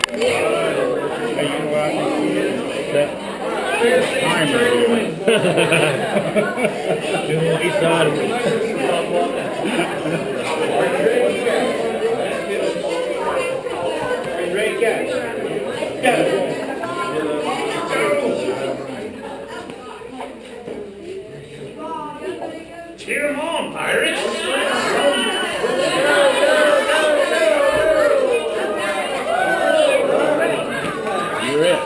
Hey, you know what? That timer. He thought Cheer 'em on, pirates! you're it.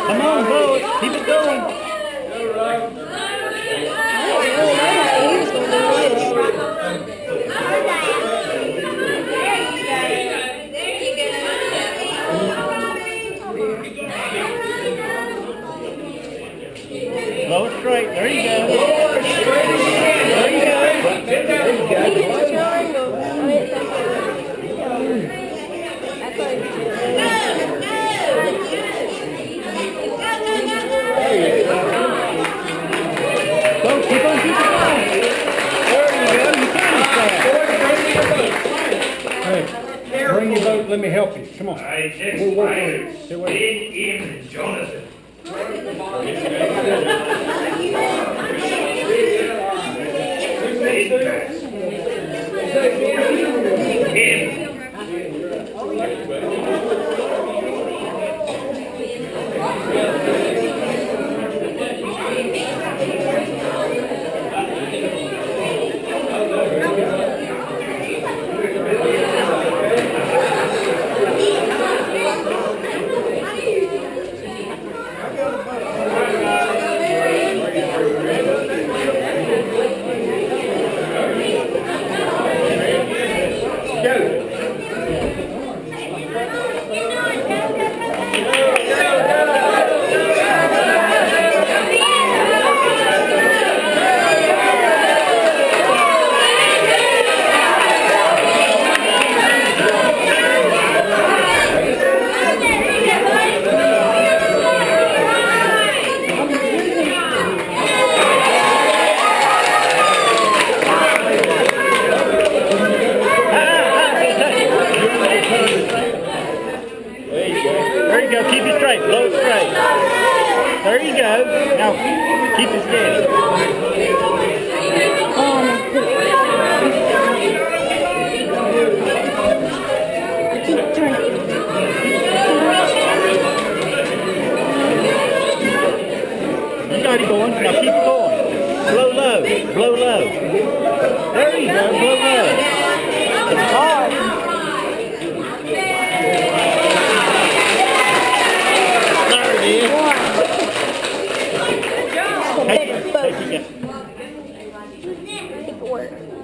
Come on, go. Keep it going. Blow it straight. There you go. There you go. Go, keep on, keep on. There you go. You finished that. Hey, bring your boat. Let me help you. Come on. All right, next pirates, Ben, Ian, and Jonathan. There you go. Keep it straight. Blow it straight. There you go. Now, keep it steady. You got it going. Now keep it going. Blow low. Blow low. There you go. Blow low. It's hard.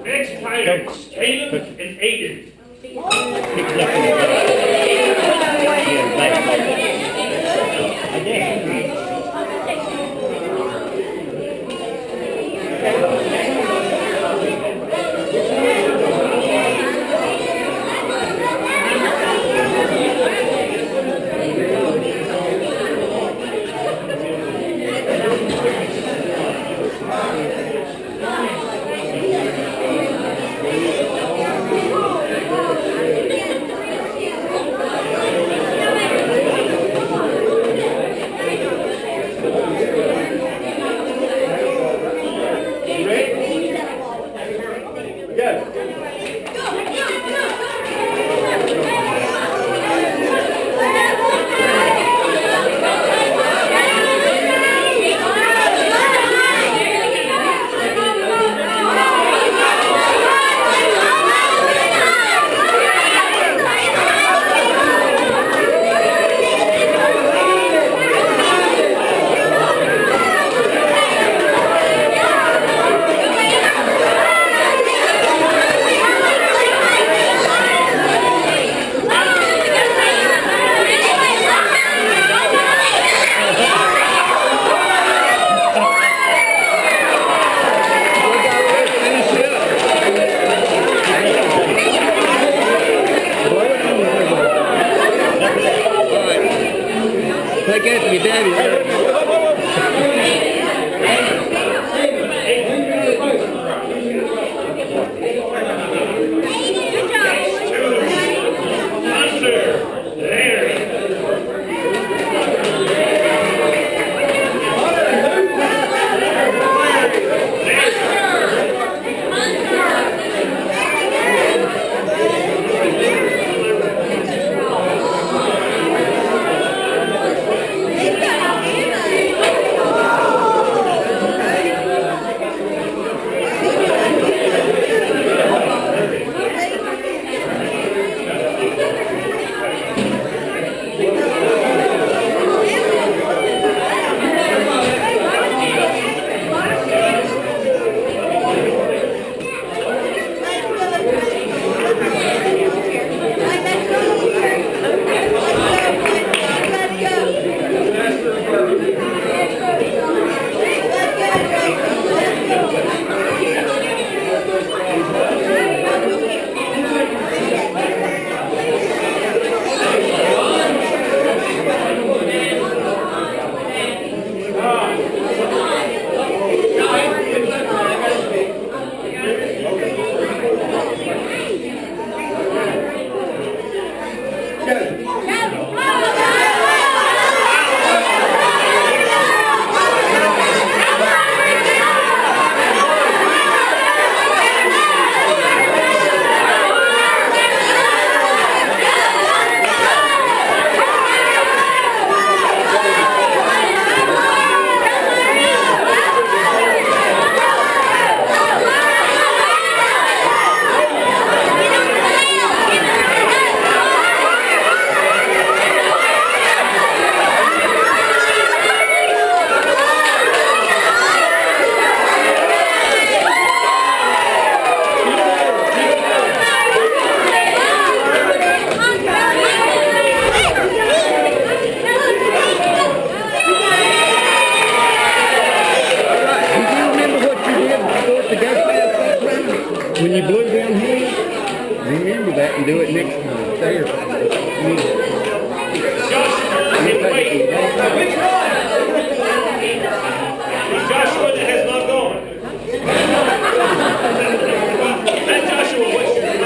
Next pirates, Caleb and Aiden. When you blow down here, remember that and do it next time. There. Joshua that has not gone. That Joshua, what's your name?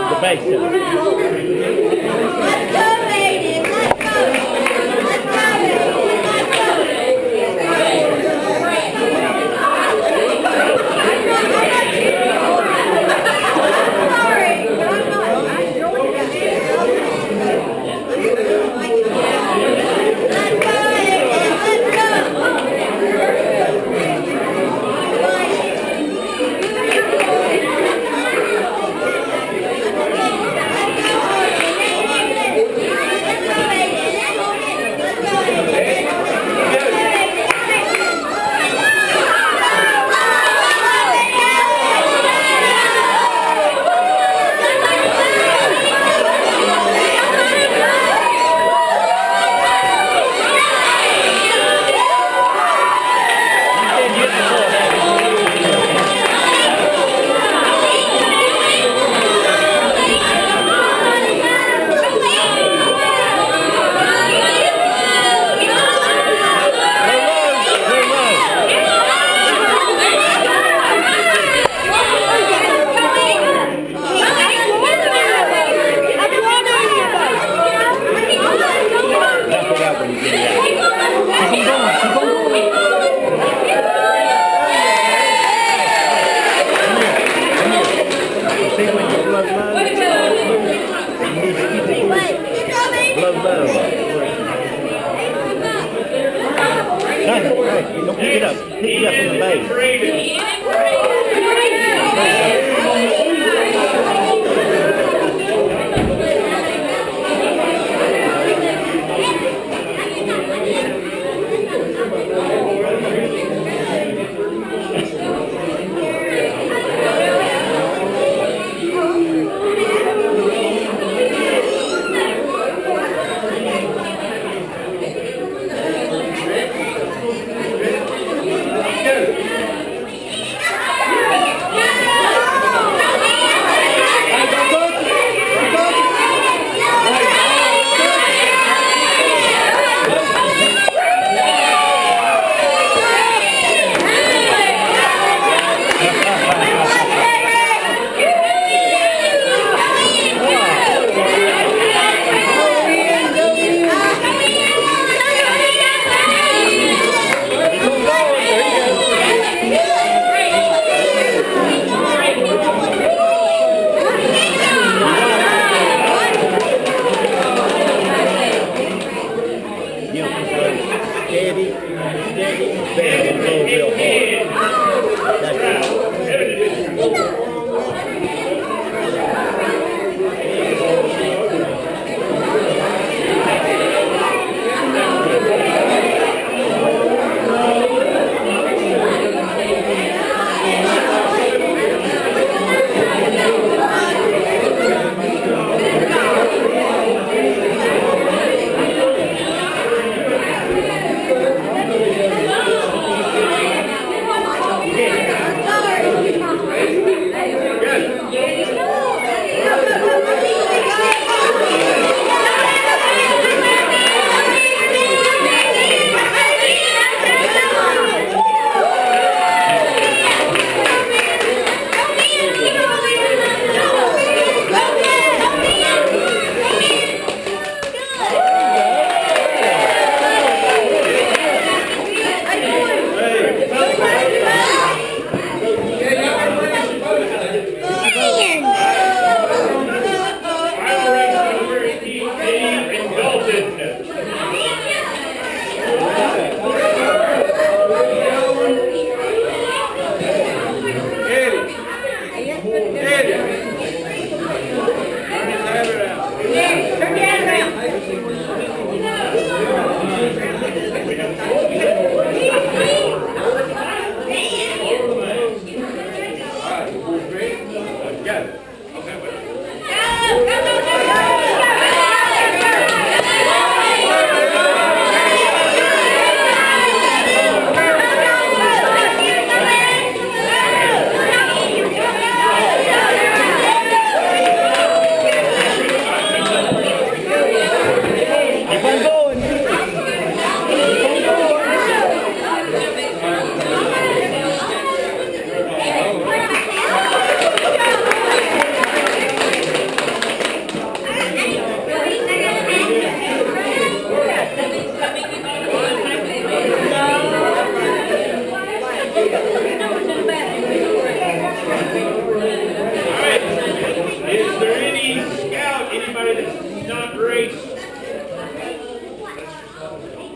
The base. Don't pick it up. Pick it up in the base.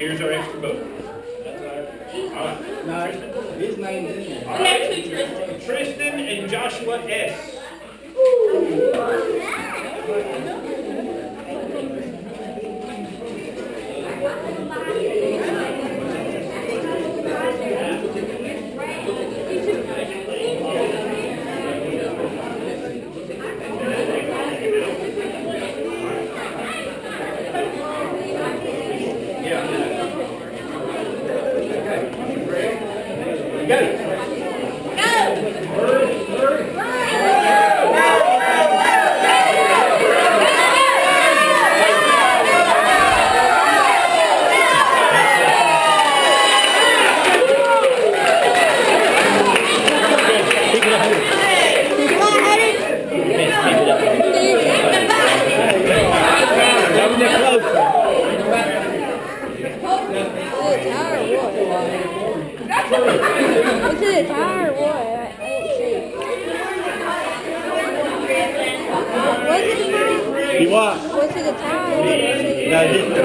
Here's our extra boat. All right. No, his name's in there. All right. Tristan and Joshua S. Is it a tire or what? I didn't see. Was it a tire? You what? Was it a tire? I didn't see.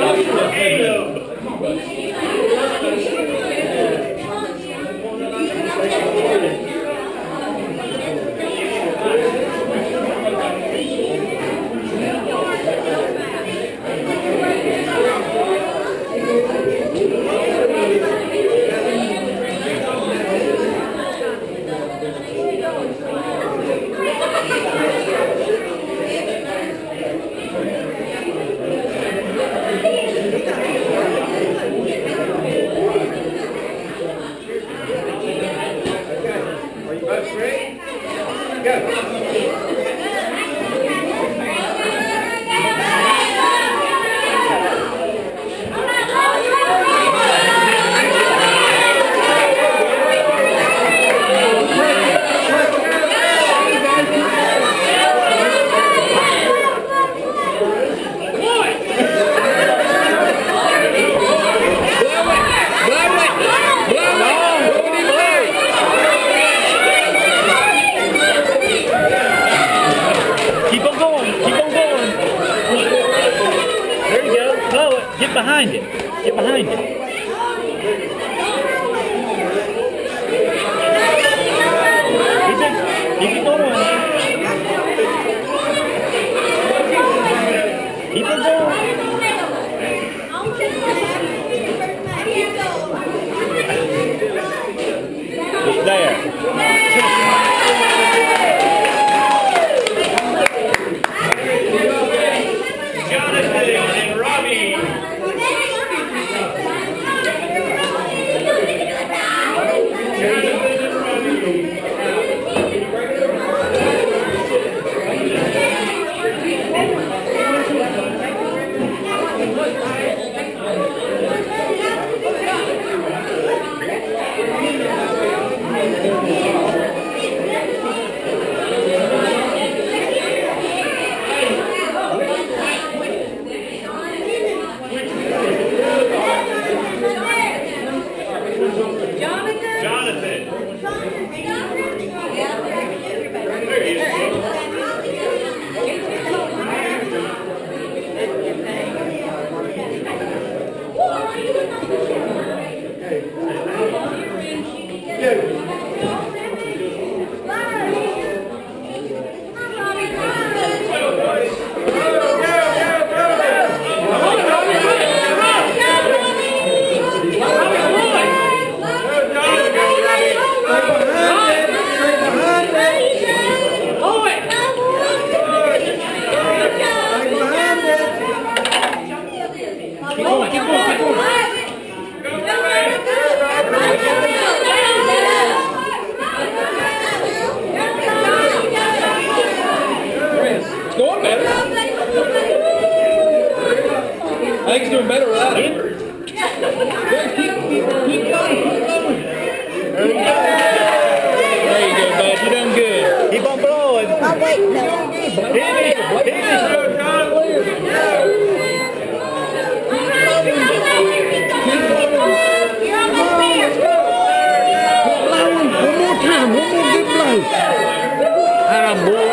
No, just behind it. Get behind it. Keep it going. Keep it going. It's there. I think he's doing better without it. There you go, bud. You're doing good. Keep on blowing. Oh, wait, no. One more time. One more good blow. And boy.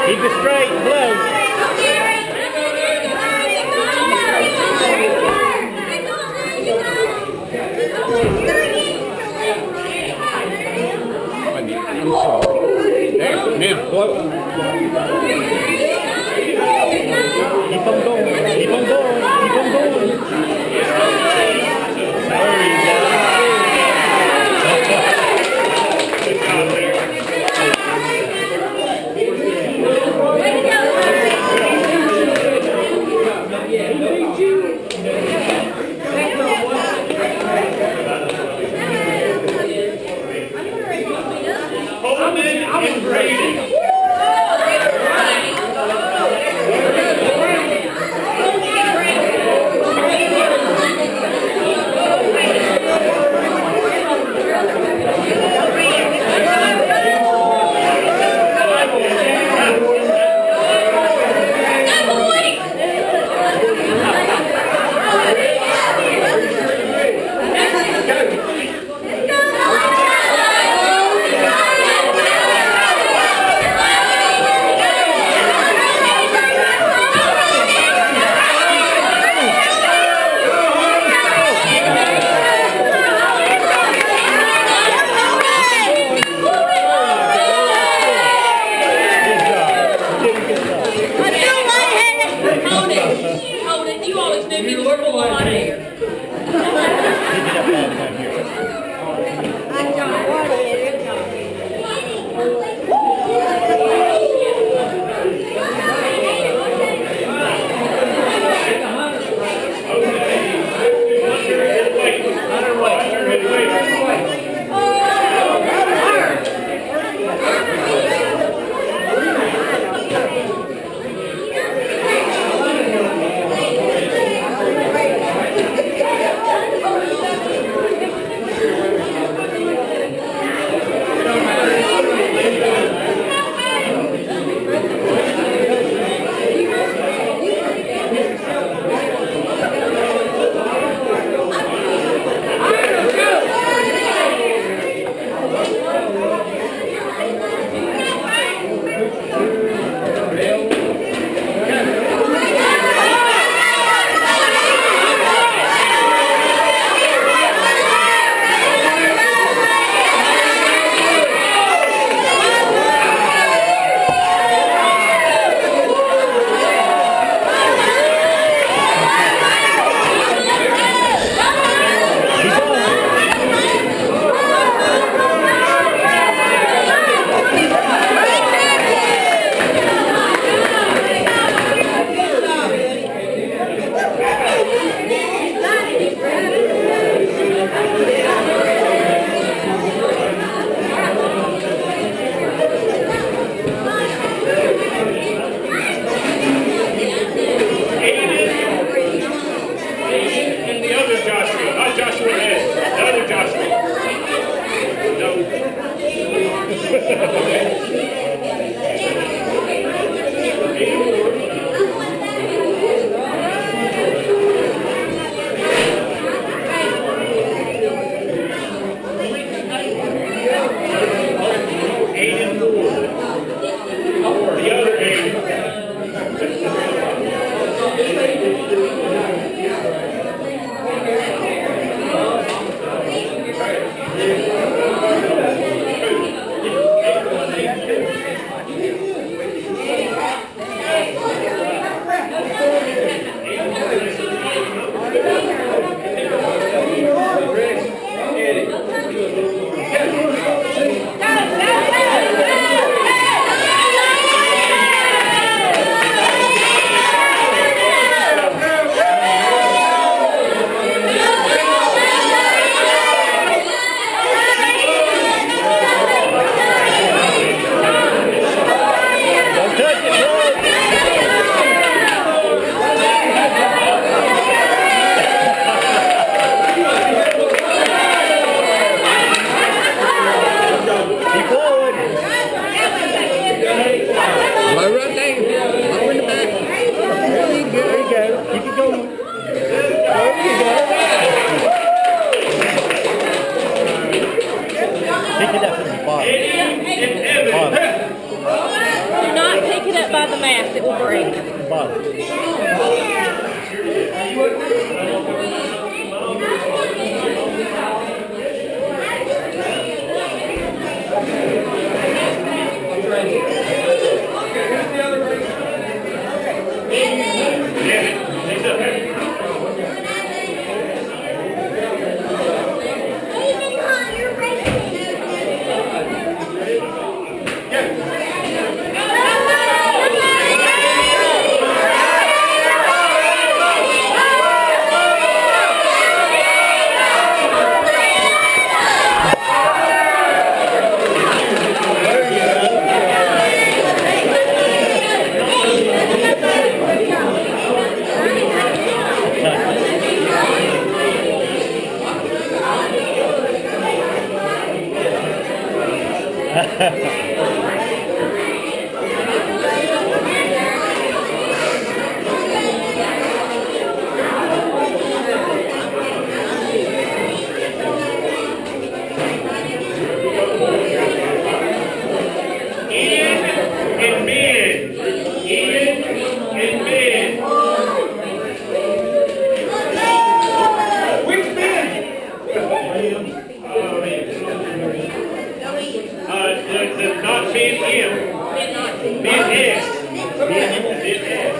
Keep it straight and blow. Now, blow. Keep on going. Keep on going. Keep on going. There you go. it by the mast, it will break. Bottom. Not Ben M. Ben S. Ben S.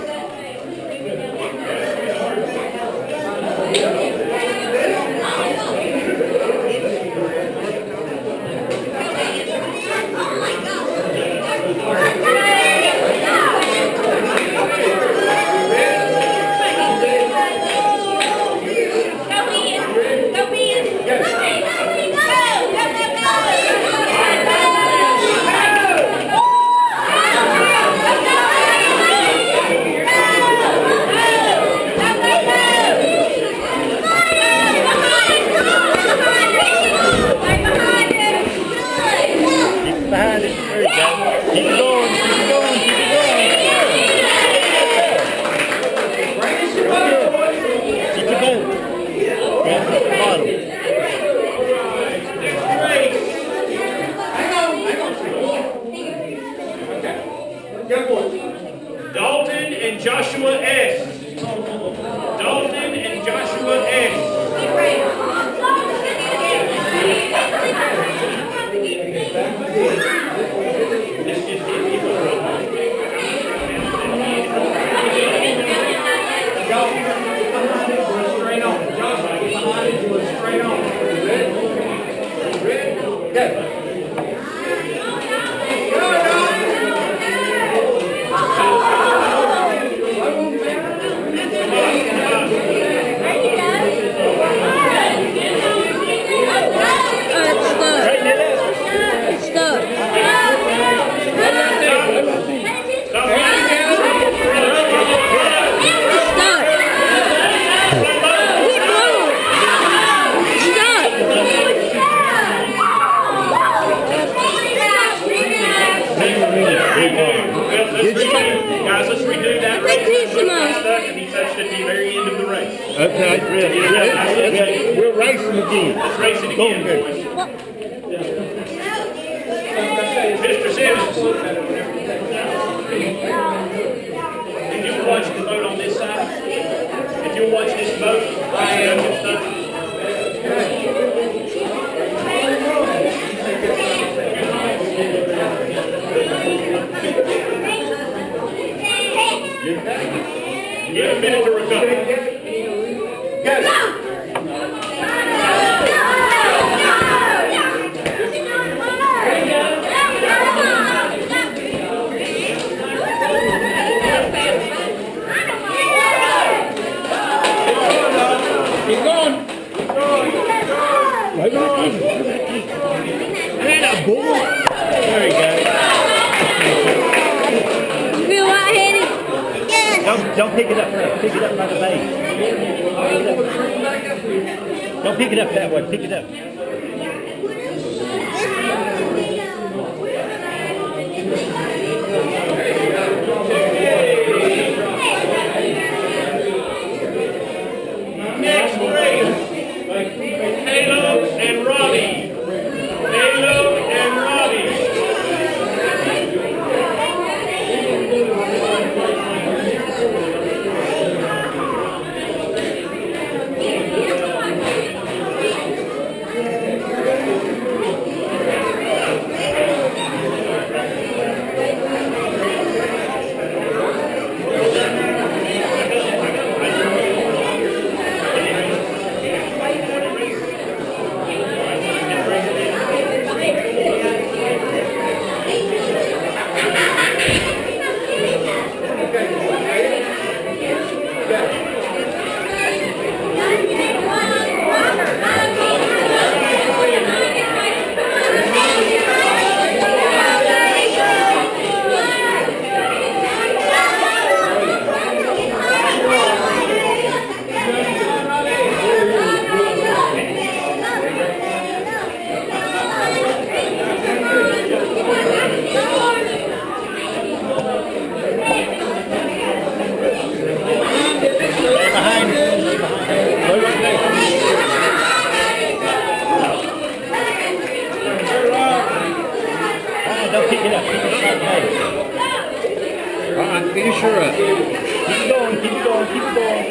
Behind it. There you go. Keep it going. Keep it going. Keep it going. Keep your boat. Grab the bottom. Dalton and Joshua S. Dalton and Joshua S. Straight on. Joshua, get behind it. Do it straight on. Ready? Go. Guys, let's redo that race. And he touched at the very end of the race. Okay, ready. We're racing again. Let's race it again, boys. Mr. Simmons. If you'll watch the boat on this side, if you'll watch this boat, I am. Give a minute to recover. Go! Keep going. Right on. And a bull. There you go. You feel lightheaded? Yes. Don't pick it up there. Pick it up by the base. Don't pick it up that way. Pick it up. Next race, Halo and Robbie. Halo and Robbie. Pick your shirt up. Keep it going, keep it going, keep it going.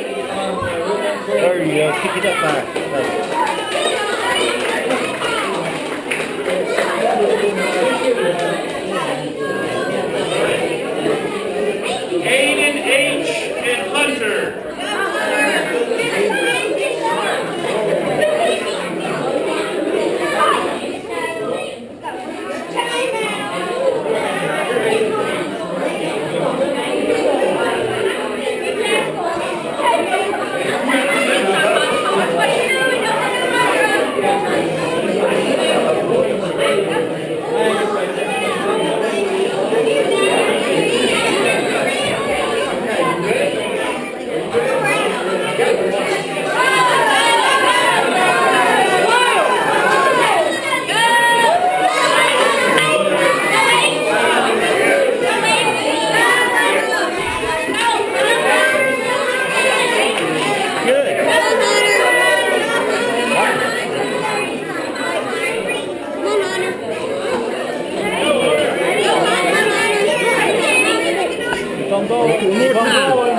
There you go. Pick it up back. Aiden H. and Hunter. Come on, one more time.